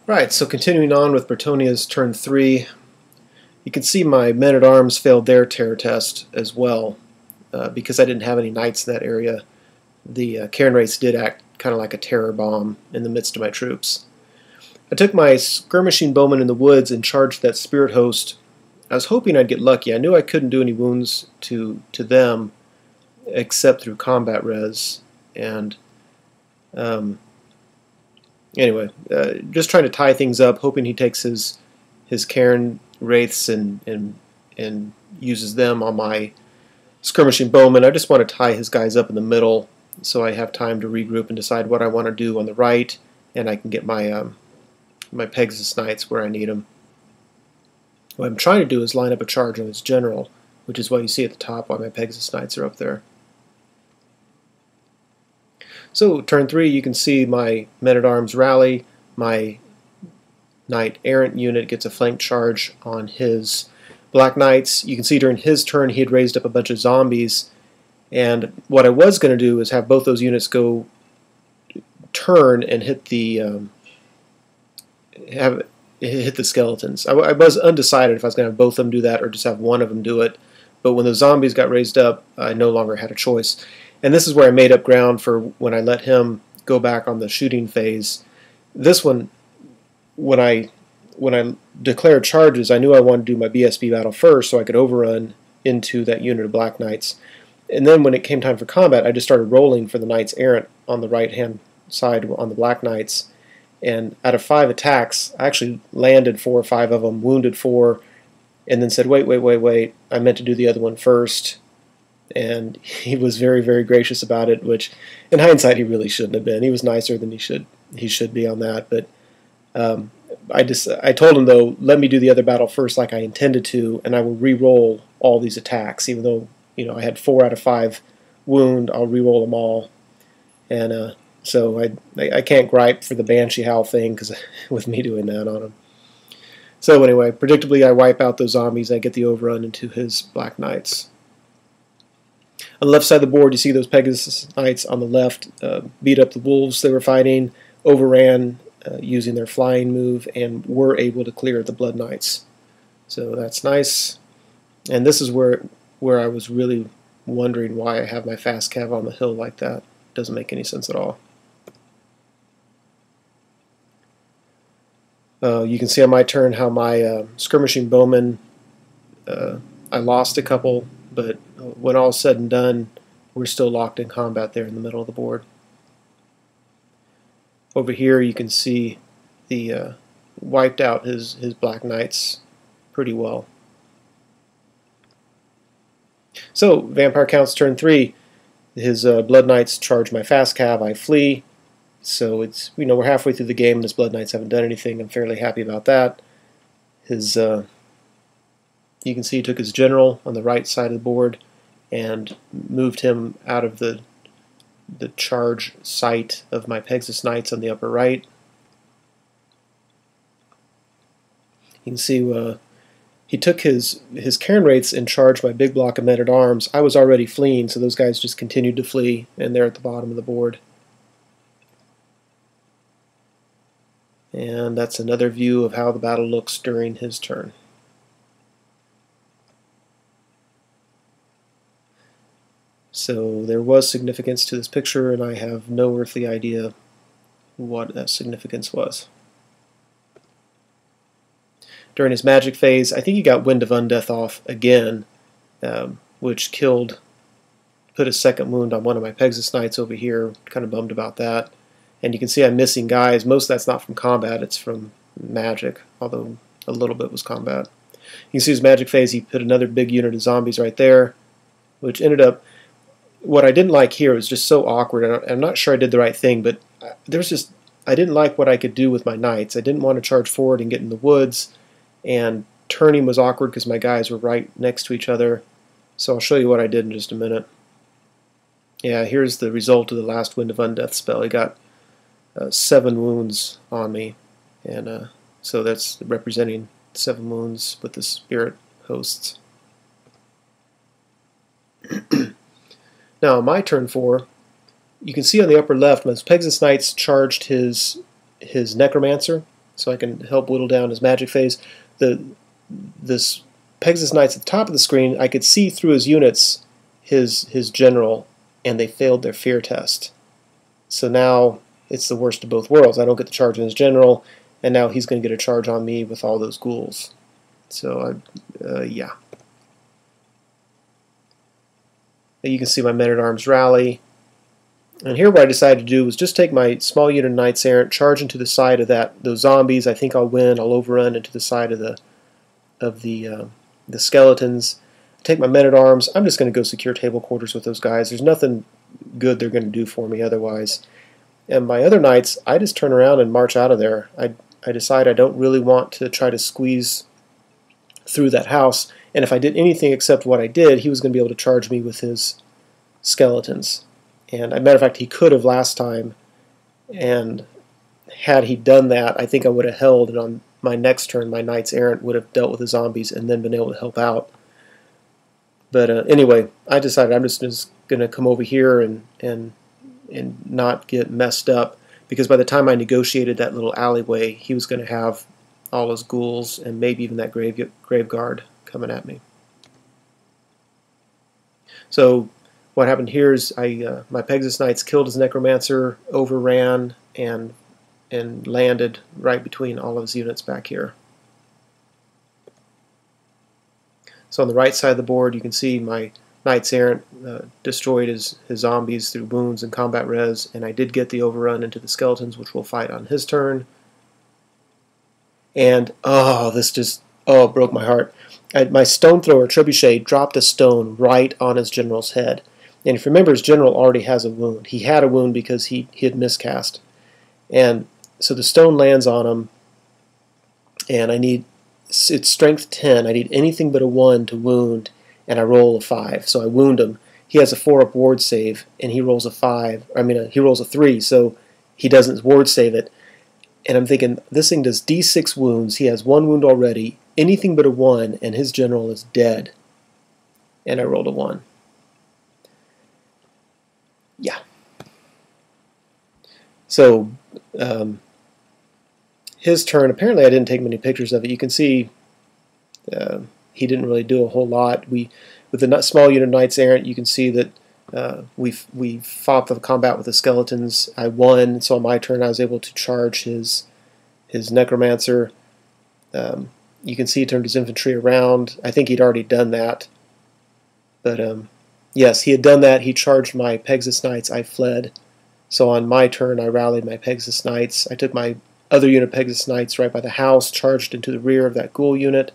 Right, so continuing on with Bretonnia's turn 3, you can see my men-at-arms failed their terror test as well. Because I didn't have any knights in that area, the Cairn Wraiths did act kind of like a terror bomb in the midst of my troops. I took my skirmishing bowmen in the woods and charged that spirit host. I was hoping I'd get lucky. I knew I couldn't do any wounds to them except through combat res. And anyway, just trying to tie things up, hoping he takes his Cairn Wraiths and uses them on my skirmishing bowmen. I just want to tie his guys up in the middle so I have time to regroup and decide what I want to do on the right, and I can get my my Pegasus Knights where I need them. What I'm trying to do is line up a charge on his general, which is what you see at the top while my Pegasus Knights are up there. So turn 3, you can see my men-at-arms rally. My Knight Errant unit gets a flank charge on his Black Knights. You can see during his turn he had raised up a bunch of zombies, and what I was going to do is have both those units go turn and hit the hit the skeletons. I was undecided if I was going to have both of them do that or just have one of them do it, but when the zombies got raised up, I no longer had a choice. And this is where I made up ground for when I let him go back on the shooting phase. This one, when I declared charges, I knew I wanted to do my BSB battle first so I could overrun into that unit of Black Knights. And then when it came time for combat, I just started rolling for the Knights Errant on the right-hand side on the Black Knights. And out of 5 attacks, I actually landed 4 or 5 of them, wounded 4, and then said, wait, I meant to do the other one first. And he was very, very gracious about it, which in hindsight he really shouldn't have been. He was nicer than he should be on that. But I told him, though, let me do the other battle first like I intended to, and I will re-roll all these attacks. Even though I had 4 out of 5 wound, I'll re-roll them all. And so I can't gripe for the Banshee Howl thing because with me doing that on him. So anyway, predictably I wipe out those zombies. I get the overrun into his Black Knights. On the left side of the board, you see those Pegasus Knights on the left beat up the wolves they were fighting, overran using their flying move, and were able to clear the Blood Knights. So that's nice. And this is where I was really wondering why I have my fast cav on the hill like that. Doesn't make any sense at all. You can see on my turn how my skirmishing bowmen, I lost a couple, but when all is said and done, we're still locked in combat there in the middle of the board. Over here you can see the wiped out his Black Knights pretty well. So Vampire Count's turn 3. His Blood Knights charge my fast cav. I flee. So it's we're halfway through the game and his Blood Knights haven't done anything. I'm fairly happy about that. His you can see he took his general on the right side of the board and moved him out of the charge sight of my Pegasus Knights on the upper right. You can see he took his Cairn Wraiths and charged my big block of men-at-arms. I was already fleeing, so those guys just continued to flee, and they're at the bottom of the board. And that's another view of how the battle looks during his turn. So there was significance to this picture, and I have no earthly idea what that significance was. During his magic phase, I think he got Wind of Undeath off again, which put a second wound on one of my Pegasus Knights over here. Kind of bummed about that. And you can see I'm missing guys. Most of that's not from combat, it's from magic, although a little bit was combat. You can see his magic phase, he put another big unit of zombies right there, which ended up, what I didn't like here was just so awkward, and I'm not sure I did the right thing, but I didn't like what I could do with my knights. I didn't want to charge forward and get in the woods, and turning was awkward because my guys were right next to each other. So I'll show you what I did in just a minute. Yeah, here's the result of the last Wind of Undeath spell. He got 7 wounds on me, and so that's representing 7 wounds with the spirit hosts. Now, my turn 4, you can see on the upper left, my Pegasus Knights charged his Necromancer, so I can help whittle down his magic phase. This Pegasus Knights at the top of the screen, I could see through his units his general, and they failed their fear test. So now it's the worst of both worlds. I don't get the charge on his general, and now he's going to get a charge on me with all those ghouls. So, yeah. You can see my men-at-arms rally. And here what I decided to do was just take my small unit of Knights Errant, charge into the side of those zombies. I think I'll win. I'll overrun into the side of the skeletons. Take my men-at-arms. I'm just going to go secure table quarters with those guys. There's nothing good they're going to do for me otherwise. And my other knights, I just turn around and march out of there. I decide I don't really want to try to squeeze through that house. And if I did anything except what I did, he was going to be able to charge me with his skeletons. And as a matter of fact, he could have last time. And had he done that, I think I would have held, and on my next turn, my Knights Errant would have dealt with the zombies and then been able to help out. But anyway, I decided I'm just going to come over here and not get messed up, because by the time I negotiated that little alleyway, he was going to have all his ghouls and maybe even that grave guard coming at me. So what happened here is my Pegasus Knights killed his Necromancer, overran, and landed right between all of his units back here. So on the right side of the board, you can see my Knights Errant destroyed his zombies through wounds and combat res, and I did get the overrun into the skeletons, which we'll fight on his turn. And this just broke my heart. My stone thrower Trebuchet dropped a stone right on his general's head. And if you remember, his general already has a wound. He had a wound because he had miscast. And so the stone lands on him, and it's strength 10. I need anything but a 1 to wound, and I roll a 5. So I wound him. He has a 4-up ward save, and he rolls a 5. He rolls a 3, so he doesn't ward save it. And I'm thinking, this thing does D6 wounds. He has 1 wound already, anything but a 1, and his general is dead. And I rolled a 1. Yeah. So, his turn, apparently I didn't take many pictures of it. You can see he didn't really do a whole lot. With the small unit of Knights Errant, you can see that we fought the combat with the skeletons. I won, so on my turn I was able to charge his Necromancer. You can see he turned his infantry around. I think he'd already done that. But yes, he had done that. He charged my Pegasus Knights. I fled. So on my turn I rallied my Pegasus Knights. I took my other unit of Pegasus Knights right by the house, charged into the rear of that ghoul unit.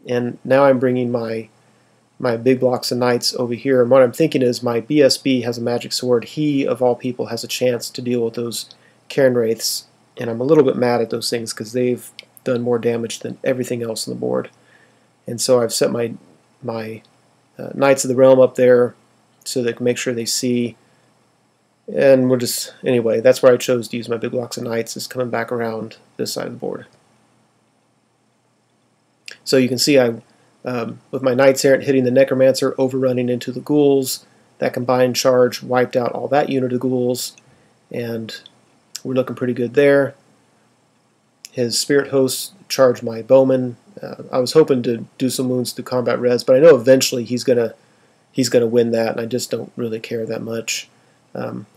And now I'm bringing my big blocks of knights over here, and what I'm thinking is my BSB has a magic sword. He, of all people, has a chance to deal with those Cairn Wraiths, and I'm a little bit mad at those things because they've done more damage than everything else on the board. And so I've set my Knights of the Realm up there so they can make sure they see. And we'll just, anyway, that's where I chose to use my big blocks of knights, is coming back around this side of the board. So you can see with my Knights Errant hitting the Necromancer, overrunning into the ghouls, that combined charge wiped out all that unit of ghouls, and we're looking pretty good there. His Spirit Host charged my Bowman. I was hoping to do some wounds through combat res, but I know eventually he's gonna win that, and I just don't really care that much.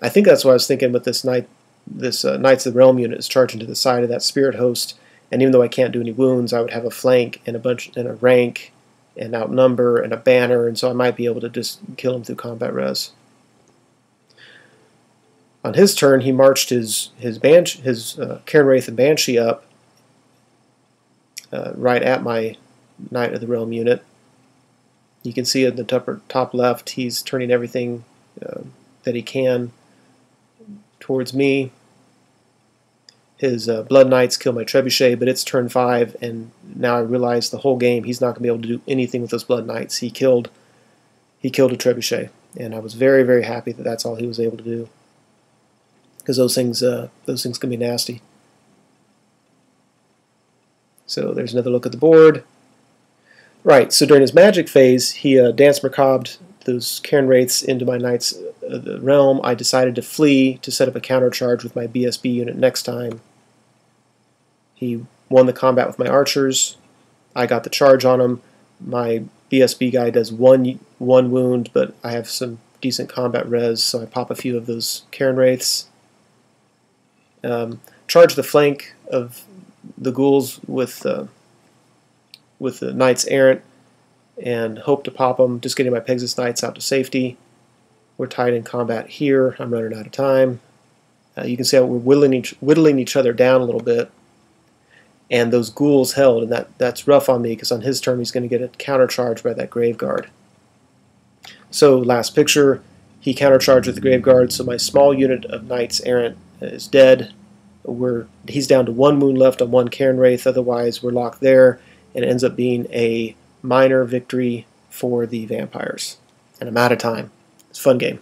I think that's what I was thinking with this Knights of the Realm unit is charging to the side of that Spirit Host, and even though I can't do any wounds, I would have a flank and a rank and outnumber and a banner, and so I might be able to just kill him through combat res. On his turn, he marched his Cairn Wraith and Banshee up right at my Knight of the Realm unit. You can see at the top left, he's turning everything that he can towards me. His Blood Knights kill my Trebuchet, but it's turn 5, and now I realize the whole game he's not going to be able to do anything with those Blood Knights. He killed a Trebuchet, and I was very, very happy that that's all he was able to do, because those things can be nasty. So there's another look at the board. Right, so during his magic phase, he Dance Macabre those Cairn Wraiths into my Knights of the Realm. I decided to flee to set up a countercharge with my BSB unit next time. He won the combat with my archers. I got the charge on him. My BSB guy does one wound, but I have some decent combat res, so I pop a few of those Cairn Wraiths. Charge the flank of the ghouls with the Knights Errant and hope to pop them, just getting my Pegasus Knights out to safety. We're tied in combat here. I'm running out of time. You can see how we're whittling each other down a little bit. And those ghouls held, and that's rough on me because on his turn he's going to get a countercharge by that Grave Guard. So last picture, he countercharged with the Grave Guard, so my small unit of Knights Errant is dead. He's down to 1 wound left on 1 Cairn Wraith, otherwise we're locked there, and it ends up being a minor victory for the vampires. And I'm out of time. It's a fun game.